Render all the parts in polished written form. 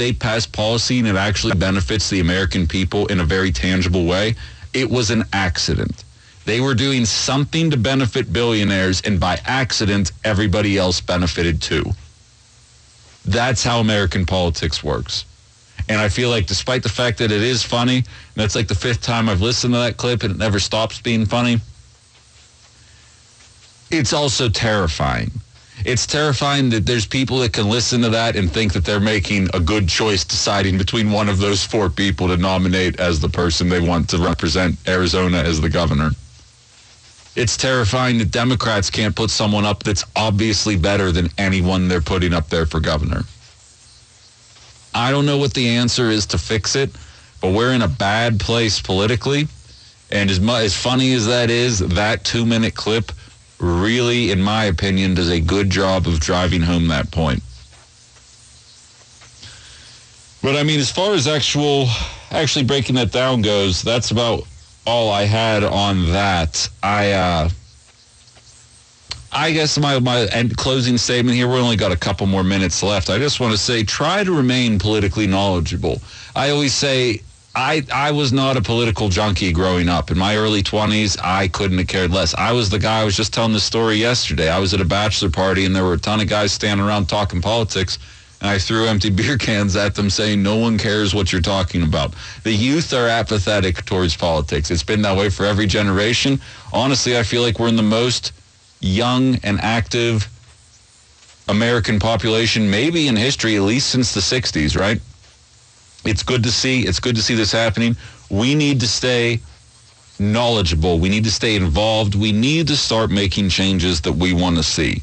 they pass policy and it actually benefits the American people in a very tangible way, it was an accident. They were doing something to benefit billionaires, and by accident, everybody else benefited too. That's how American politics works. And I feel like despite the fact that it is funny, and that's like the 5th time I've listened to that clip and it never stops being funny, it's also terrifying. It's terrifying that there's people that can listen to that and think that they're making a good choice deciding between one of those 4 people to nominate as the person they want to represent Arizona as the governor. It's terrifying that Democrats can't put someone up that's obviously better than anyone they're putting up there for governor. I don't know what the answer is to fix it, but we're in a bad place politically. And as funny as that is, that 2-minute clip really, in my opinion, does a good job of driving home that point. But I mean, as far as actually breaking that down goes, that's about all I had on that. I guess my end closing statement here, we only got a couple more minutes left. I just want to say, try to remain politically knowledgeable. I always say, I was not a political junkie growing up. In my early 20s, I couldn't have cared less. I was the guy, I was just telling this story yesterday. I was at a bachelor party, and there were a ton of guys standing around talking politics, and I threw empty beer cans at them saying, no one cares what you're talking about. The youth are apathetic towards politics. It's been that way for every generation. Honestly, I feel like we're in the most young and active American population, maybe in history, at least since the 60s, right? It's good to see. It's good to see this happening. We need to stay knowledgeable. We need to stay involved. We need to start making changes that we want to see.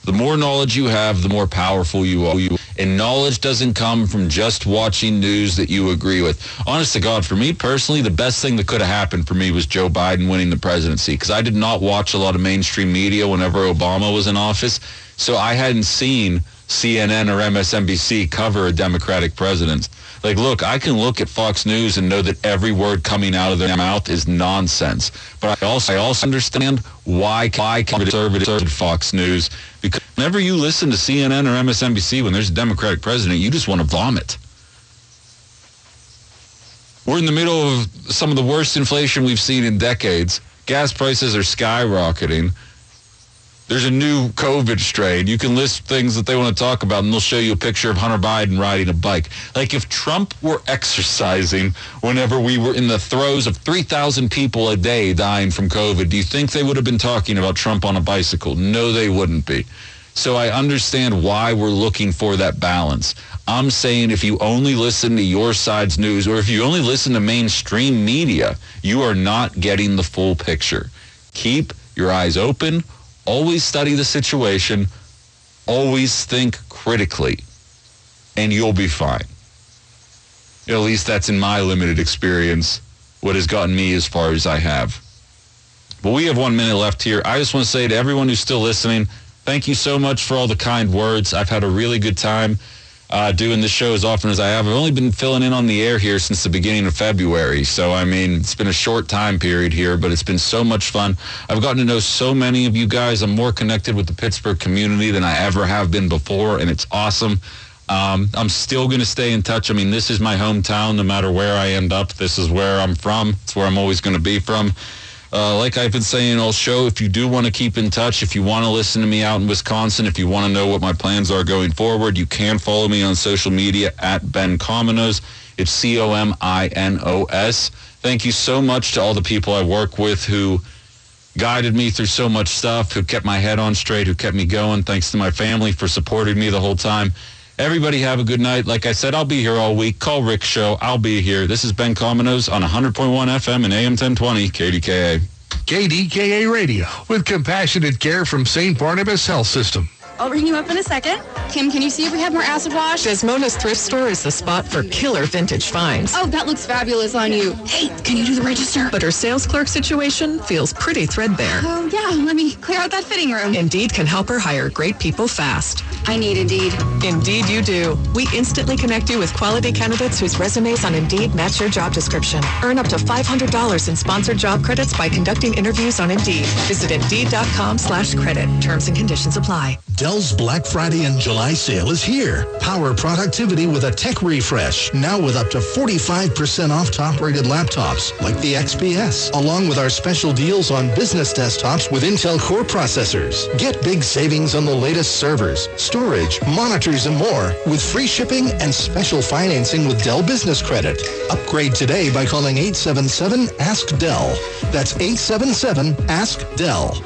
The more knowledge you have, the more powerful you are. And knowledge doesn't come from just watching news that you agree with. Honest to God, for me personally, the best thing that could have happened for me was Joe Biden winning the presidency, because I did not watch a lot of mainstream media whenever Obama was in office. So I hadn't seen CNN or MSNBC cover a Democratic president. Like, look, I can look at Fox News and know that every word coming out of their mouth is nonsense. But I also understand why conservative Fox News, because whenever you listen to CNN or MSNBC when there's a Democratic president, you just want to vomit. We're in the middle of some of the worst inflation we've seen in decades. Gas prices are skyrocketing. There's a new COVID strain. You can list things that they want to talk about, and they'll show you a picture of Hunter Biden riding a bike. Like, if Trump were exercising whenever we were in the throes of 3,000 people a day dying from COVID, do you think they would have been talking about Trump on a bicycle? No, they wouldn't be. So I understand why we're looking for that balance. I'm saying if you only listen to your side's news, or if you only listen to mainstream media, you are not getting the full picture. Keep your eyes open. Always study the situation. Always think critically. And you'll be fine. At least that's in my limited experience what has gotten me as far as I have. But we have 1 minute left here. I just want to say to everyone who's still listening, thank you so much for all the kind words. I've had a really good time doing this show as often as I have. I've only been filling in on the air here since the beginning of February. So, I mean, it's been a short time period here, but it's been so much fun. I've gotten to know so many of you guys. I'm more connected with the Pittsburgh community than I ever have been before, and it's awesome. I'm still going to stay in touch. I mean, this is my hometown. No matter where I end up, this is where I'm from. It's where I'm always going to be from. Like I've been saying all show, if you do want to keep in touch, if you want to listen to me out in Wisconsin, if you want to know what my plans are going forward, you can follow me on social media at Ben Cominos. It's COMINOS. Thank you so much to all the people I work with who guided me through so much stuff, who kept my head on straight, who kept me going. Thanks to my family for supporting me the whole time. Everybody have a good night. Like I said, I'll be here all week. Call Rick's show. I'll be here. This is Ben Cominos on 100.1 FM and AM 1020 KDKA. KDKA Radio with compassionate care from St. Barnabas Health System. I'll ring you up in a second. Kim, can you see if we have more acid wash? Desmona's Thrift Store is the spot for killer vintage finds. Oh, that looks fabulous on you. Hey, can you do the register? But her sales clerk situation feels pretty threadbare. Oh, yeah, let me clear out that fitting room. Indeed can help her hire great people fast. I need Indeed. Indeed you do. We instantly connect you with quality candidates whose resumes on Indeed match your job description. Earn up to $500 in sponsored job credits by conducting interviews on Indeed. Visit Indeed.com/credit. Terms and conditions apply. Dell's Black Friday and July sale is here. Power productivity with a tech refresh. Now with up to 45% off top-rated laptops like the XPS, along with our special deals on business desktops with Intel Core processors. Get big savings on the latest servers, storage, monitors, and more with free shipping and special financing with Dell Business Credit. Upgrade today by calling 877-ASK-DELL. That's 877-ASK-DELL.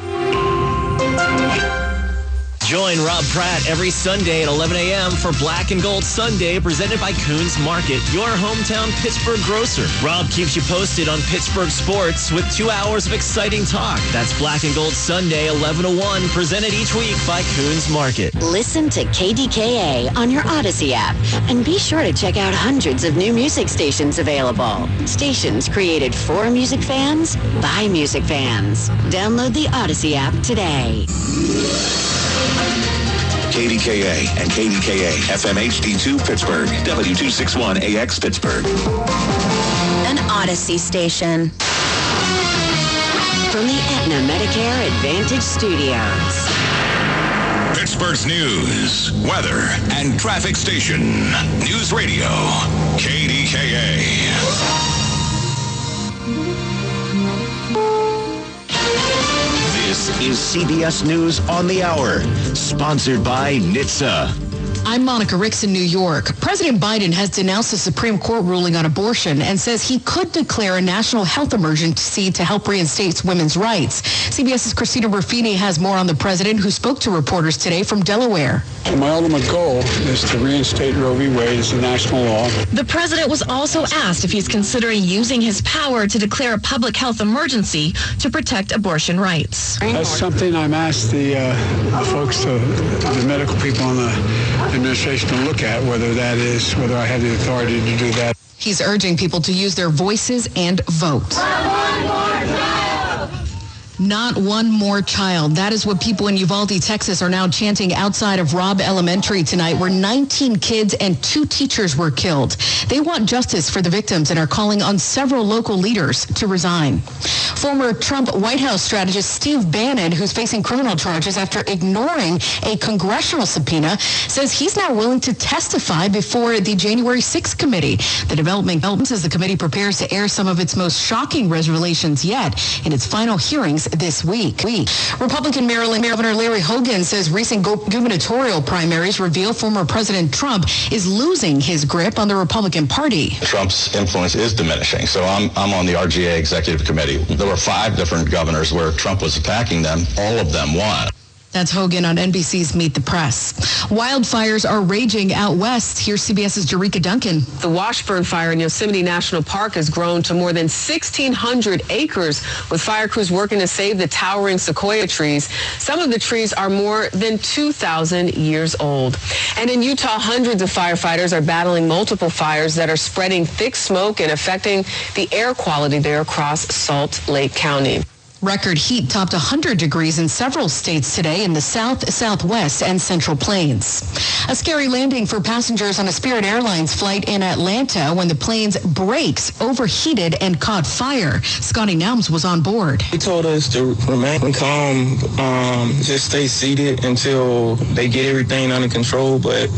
Join Rob Pratt every Sunday at 11 a.m. for Black and Gold Sunday, presented by Coons Market, your hometown Pittsburgh grocer. Rob keeps you posted on Pittsburgh sports with 2 hours of exciting talk. That's Black and Gold Sunday, 11 to 1, presented each week by Coons Market. Listen to KDKA on your Odyssey app, and be sure to check out hundreds of new music stations available. Stations created for music fans, by music fans. Download the Odyssey app today. KDKA and KDKA FM HD2 Pittsburgh, W261AX Pittsburgh. An Odyssey station. From the Aetna Medicare Advantage Studios. Pittsburgh's news, weather, and traffic station. News Radio, KDKA. This is CBS News on the Hour, sponsored by NHTSA. I'm Monica Ricks in New York. President Biden has denounced the Supreme Court ruling on abortion and says he could declare a national health emergency to help reinstate women's rights. CBS's Christina Ruffini has more on the president, who spoke to reporters today from Delaware. My ultimate goal is to reinstate Roe v. Wade as a national law. The president was also asked if he's considering using his power to declare a public health emergency to protect abortion rights. That's something I'm asked the folks, the medical people in the administration to look at, whether I have the authority to do that. He's urging people to use their voices and vote. Not one more child. That is what people in Uvalde, Texas are now chanting outside of Robb Elementary tonight, where 19 kids and 2 teachers were killed. They want justice for the victims and are calling on several local leaders to resign. Former Trump White House strategist Steve Bannon, who's facing criminal charges after ignoring a congressional subpoena, says he's now willing to testify before the January 6th committee. The development as the committee prepares to air some of its most shocking revelations yet in its final hearings this week. Republican Maryland Governor Larry Hogan says recent gubernatorial primaries reveal former President Trump is losing his grip on the Republican Party. Trump's influence is diminishing. So I'm on the RGA executive committee. There were 5 different governors where Trump was attacking them. All of them won. That's Hogan on NBC's Meet the Press. Wildfires are raging out west. Here's CBS's Jerika Duncan. The Washburn fire in Yosemite National Park has grown to more than 1,600 acres, with fire crews working to save the towering sequoia trees. Some of the trees are more than 2,000 years old. And in Utah, hundreds of firefighters are battling multiple fires that are spreading thick smoke and affecting the air quality there across Salt Lake County. Record heat topped 100 degrees in several states today in the south, southwest, and central plains. A scary landing for passengers on a Spirit Airlines flight in Atlanta when the plane's brakes overheated and caught fire. Scotty Nelms was on board. He told us to remain calm, just stay seated until they get everything under control, but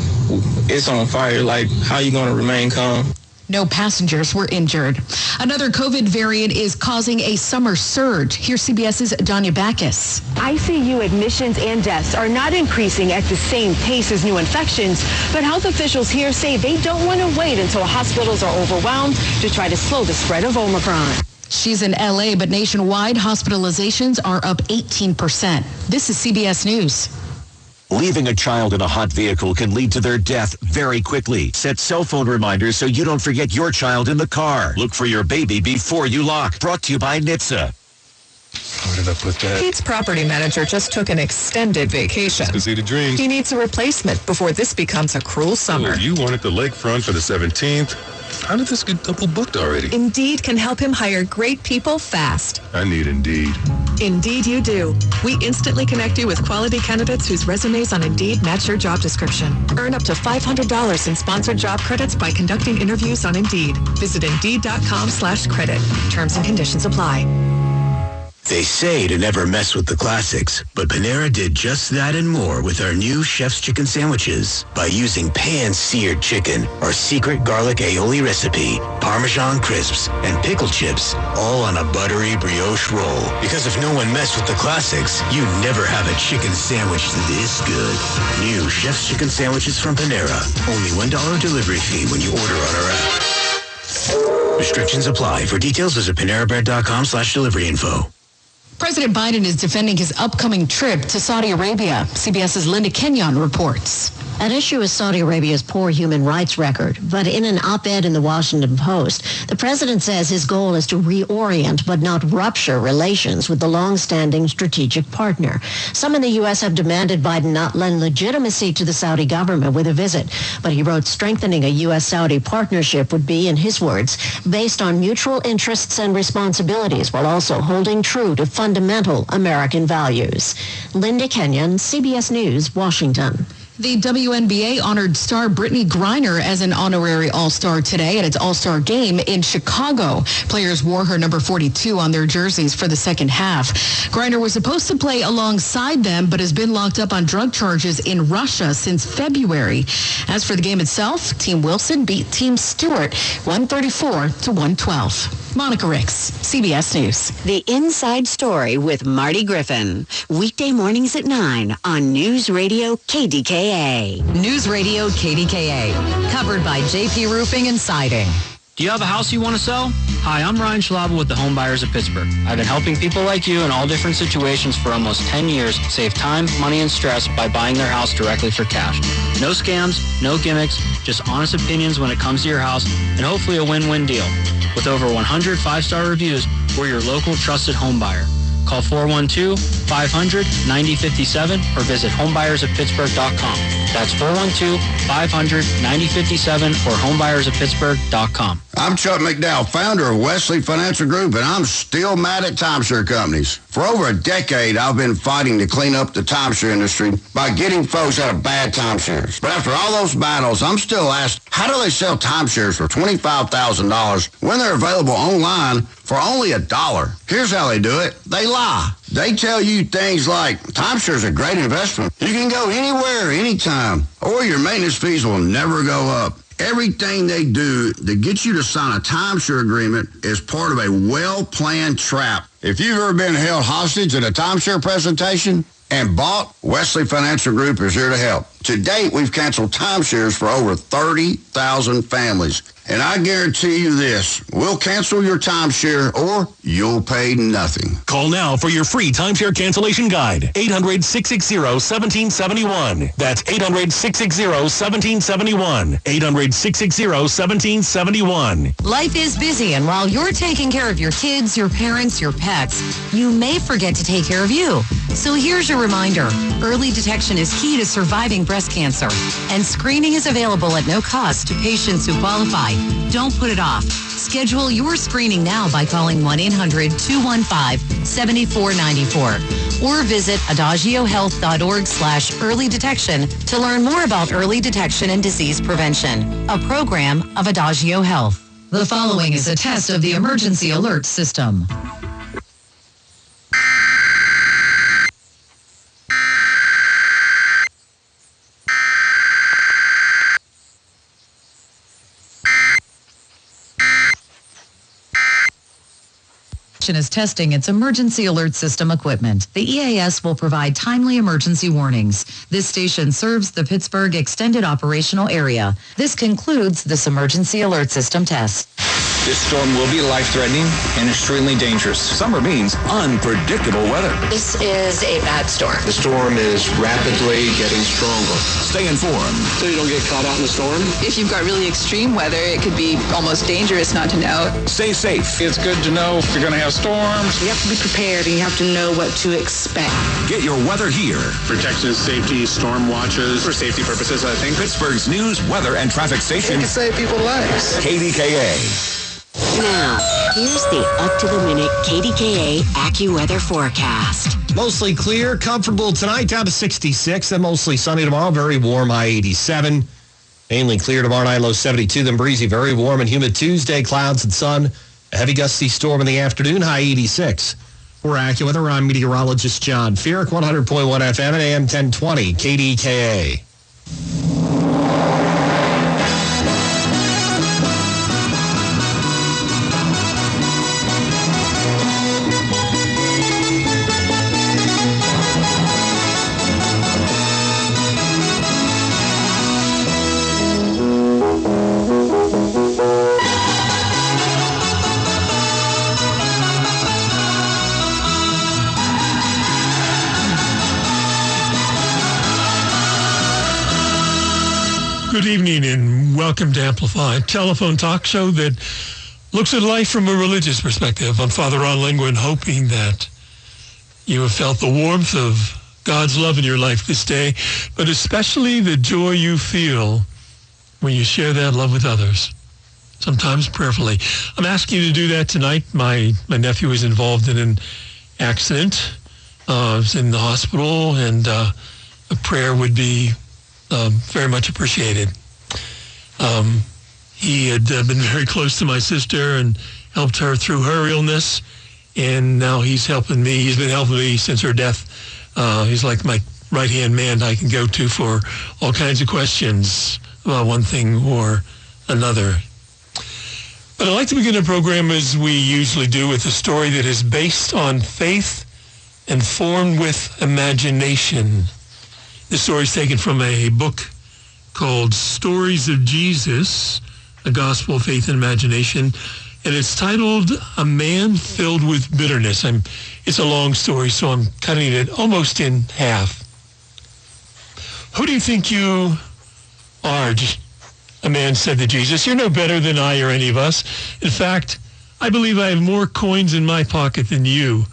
it's on fire. Like, how are you going to remain calm? No passengers were injured. Another COVID variant is causing a summer surge. Here's CBS's Danya Backus. ICU admissions and deaths are not increasing at the same pace as new infections, but health officials here say they don't want to wait until hospitals are overwhelmed to try to slow the spread of Omicron. She's in LA, but nationwide hospitalizations are up 18%. This is CBS News. Leaving a child in a hot vehicle can lead to their death very quickly. Set cell phone reminders so you don't forget your child in the car. Look for your baby before you lock. Brought to you by NHTSA. Where did I put that? Pete's property manager just took an extended vacation. Let's go see the dreams. He needs a replacement before this becomes a cruel summer. Oh, you wanted the lakefront for the 17th. How did this get double booked already? Indeed can help him hire great people fast. I need Indeed. Indeed you do. We instantly connect you with quality candidates whose resumes on Indeed match your job description. Earn up to $500 in sponsored job credits by conducting interviews on Indeed. Visit Indeed.com/credit. Terms and conditions apply. They say to never mess with the classics, but Panera did just that and more with our new Chef's Chicken Sandwiches. By using pan-seared chicken, our secret garlic aioli recipe, Parmesan crisps, and pickle chips, all on a buttery brioche roll. Because if no one messed with the classics, you never have a chicken sandwich this good. New Chef's Chicken Sandwiches from Panera. Only $1 delivery fee when you order on our app. Restrictions apply. For details, visit PaneraBread.com/delivery info. President Biden is defending his upcoming trip to Saudi Arabia. CBS's Linda Kenyon reports. At issue is Saudi Arabia's poor human rights record. But in an op-ed in the Washington Post, the president says his goal is to reorient but not rupture relations with the long-standing strategic partner. Some in the U.S. have demanded Biden not lend legitimacy to the Saudi government with a visit. But he wrote strengthening a U.S.-Saudi partnership would be, in his words, based on mutual interests and responsibilities while also holding true to fundamental American values. Linda Kenyon, CBS News, Washington. The WNBA honored star Brittany Griner as an honorary All-Star today at its All-Star game in Chicago. Players wore her number 42 on their jerseys for the second half. Griner was supposed to play alongside them, but has been locked up on drug charges in Russia since February. As for the game itself, Team Wilson beat Team Stewart 134-112. Monica Ricks, CBS News. The Inside Story with Marty Griffin. Weekday mornings at 9 on News Radio KDKA. News Radio KDKA. Covered by JP Roofing and Siding. Do you have a house you want to sell? Hi, I'm Ryan Schlabel with the Home Buyers of Pittsburgh. I've been helping people like you in all different situations for almost 10 years save time, money, and stress by buying their house directly for cash. No scams, no gimmicks, just honest opinions when it comes to your house, and hopefully a win-win deal. With over 100 five-star reviews, we're your local trusted home buyer. Call 412-500-9057 or visit homebuyersofpittsburgh.com. That's 412-500-9057 or homebuyersofpittsburgh.com. I'm Chuck McDowell, founder of Wesley Financial Group, and I'm still mad at timeshare companies. For over a decade, I've been fighting to clean up the timeshare industry by getting folks out of bad timeshares. But after all those battles, I'm still asked, how do they sell timeshares for $25,000 when they're available online for only $1? Here's how they do it. They lie. They tell you things like, timeshare's a great investment. You can go anywhere, anytime, or your maintenance fees will never go up. Everything they do to get you to sign a timeshare agreement is part of a well-planned trap. If you've ever been held hostage at a timeshare presentation and bought, Wesley Financial Group is here to help. To date, we've canceled timeshares for over 30,000 families. And I guarantee you this, we'll cancel your timeshare or you'll pay nothing. Call now for your free timeshare cancellation guide. 800-660-1771. That's 800-660-1771. 800-660-1771. Life is busy, and while you're taking care of your kids, your parents, your pets, you may forget to take care of you. So here's your reminder. Early detection is key to surviving breast cancer, and screening is available at no cost to patients who qualify. Don't put it off. Schedule your screening now by calling 1-800-215-7494 or visit adagiohealth.org/early detection to learn more about early detection and disease prevention, a program of Adagio Health. The following is a test of the emergency alert system. Is testing its emergency alert system equipment. The EAS will provide timely emergency warnings. This station serves the Pittsburgh Extended Operational Area. This concludes this emergency alert system test. This storm will be life-threatening and extremely dangerous. Summer means unpredictable weather. This is a bad storm. The storm is rapidly getting stronger. Stay informed so you don't get caught out in the storm. If you've got really extreme weather, it could be almost dangerous not to know. Stay safe. It's good to know if you're going to have storms. You have to be prepared and you have to know what to expect. Get your weather here. Protection, safety, storm watches. For safety purposes, I think. Pittsburgh's news, weather, and traffic station. You can save people lives. KDKA. Now, here's the up-to-the-minute KDKA AccuWeather forecast. Mostly clear, comfortable tonight, down to 66, then mostly sunny tomorrow, very warm, high 87. Mainly clear tomorrow night, low 72, then breezy, very warm and humid Tuesday, clouds and sun. A heavy gusty storm in the afternoon, high 86. For AccuWeather, I'm meteorologist John Feerick, 100.1 FM and AM 1020, KDKA. Good evening and welcome to Amplify, a telephone talk show that looks at life from a religious perspective. I'm Father Ron Lingwin, hoping that you have felt the warmth of God's love in your life this day, but especially the joy you feel when you share that love with others, sometimes prayerfully. I'm asking you to do that tonight. My nephew is involved in an accident. He's in the hospital, and a prayer would be very much appreciated. He had been very close to my sister and helped her through her illness, and now he's helping me. He's been helping me since her death. He's like my right-hand man I can go to for all kinds of questions about one thing or another. But I'd like to begin the program as we usually do with a story that is based on faith and formed with imagination. This story is taken from a book called Stories of Jesus, A Gospel of Faith and Imagination, and it's titled A Man Filled with Bitterness. It's a long story, so I'm cutting it almost in half. Who do you think you are? A man said to Jesus, "You're no better than I or any of us. In fact, I believe I have more coins in my pocket than you,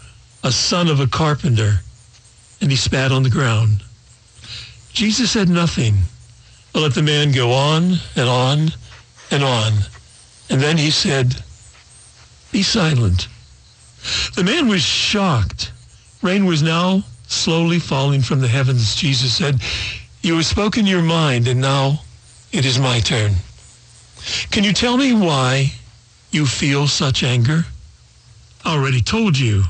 a son of a carpenter." And he spat on the ground. Jesus said nothing, but let the man go on and on and on. And then he said, "Be silent." The man was shocked. Rain was now slowly falling from the heavens. Jesus said, "You have spoken your mind, and now it is my turn. Can you tell me why you feel such anger?" "I already told you,"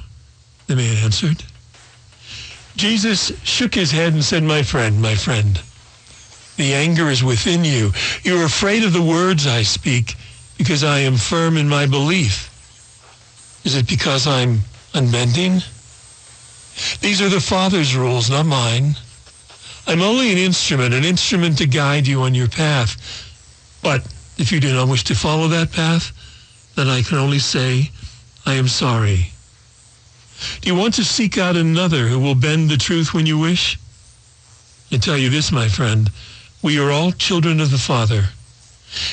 the man answered. Jesus shook his head and said, my friend, the anger is within you. You're afraid of the words I speak because I am firm in my belief. Is it because I'm unbending? These are the Father's rules, not mine. I'm only an instrument to guide you on your path. But if you do not wish to follow that path, then I can only say, I am sorry. Do you want to seek out another who will bend the truth when you wish? I tell you this, my friend, we are all children of the Father.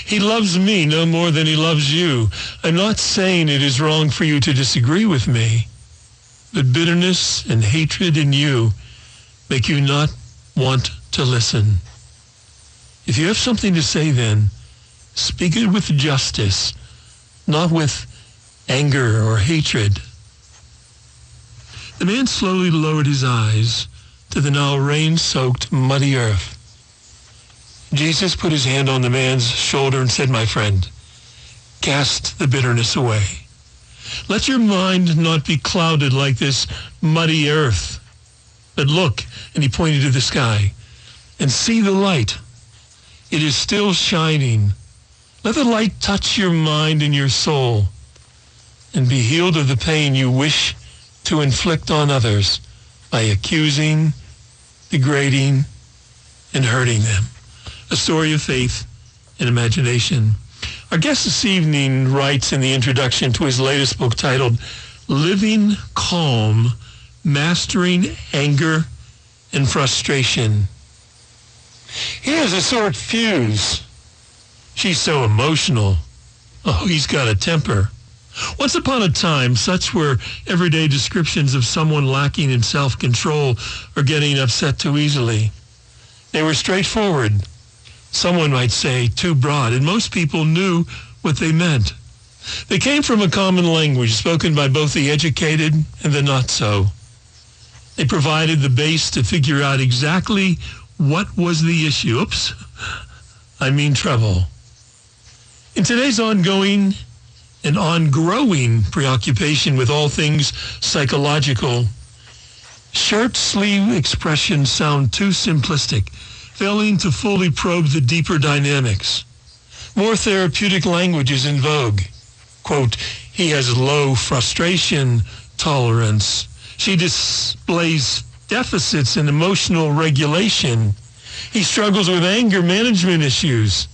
He loves me no more than he loves you. I'm not saying it is wrong for you to disagree with me, but bitterness and hatred in you make you not want to listen. If you have something to say, then speak it with justice, not with anger or hatred. The man slowly lowered his eyes to the now rain-soaked, muddy earth. Jesus put his hand on the man's shoulder and said, my friend, cast the bitterness away. Let your mind not be clouded like this muddy earth. But look, and he pointed to the sky, and see the light. It is still shining. Let the light touch your mind and your soul, and be healed of the pain you wish to inflict on others by accusing, degrading, and hurting them. A story of faith and imagination. Our guest this evening writes in the introduction to his latest book titled Living Calm, Mastering Anger and Frustration. He has a short fuse. She's so emotional. Oh, he's got a temper. Once upon a time, such were everyday descriptions of someone lacking in self-control or getting upset too easily. They were straightforward. Someone might say too broad, and most people knew what they meant. They came from a common language spoken by both the educated and the not-so. They provided the base to figure out exactly what was the issue. Trouble. In today's ongoing an ongoing preoccupation with all things psychological. Shirt sleeve expressions sound too simplistic, failing to fully probe the deeper dynamics. More therapeutic language is in vogue. Quote, he has low frustration tolerance. She displays deficits in emotional regulation. He struggles with anger management issues.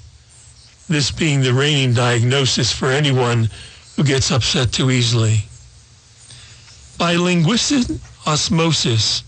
This being the reigning diagnosis for anyone who gets upset too easily. By linguistic osmosis,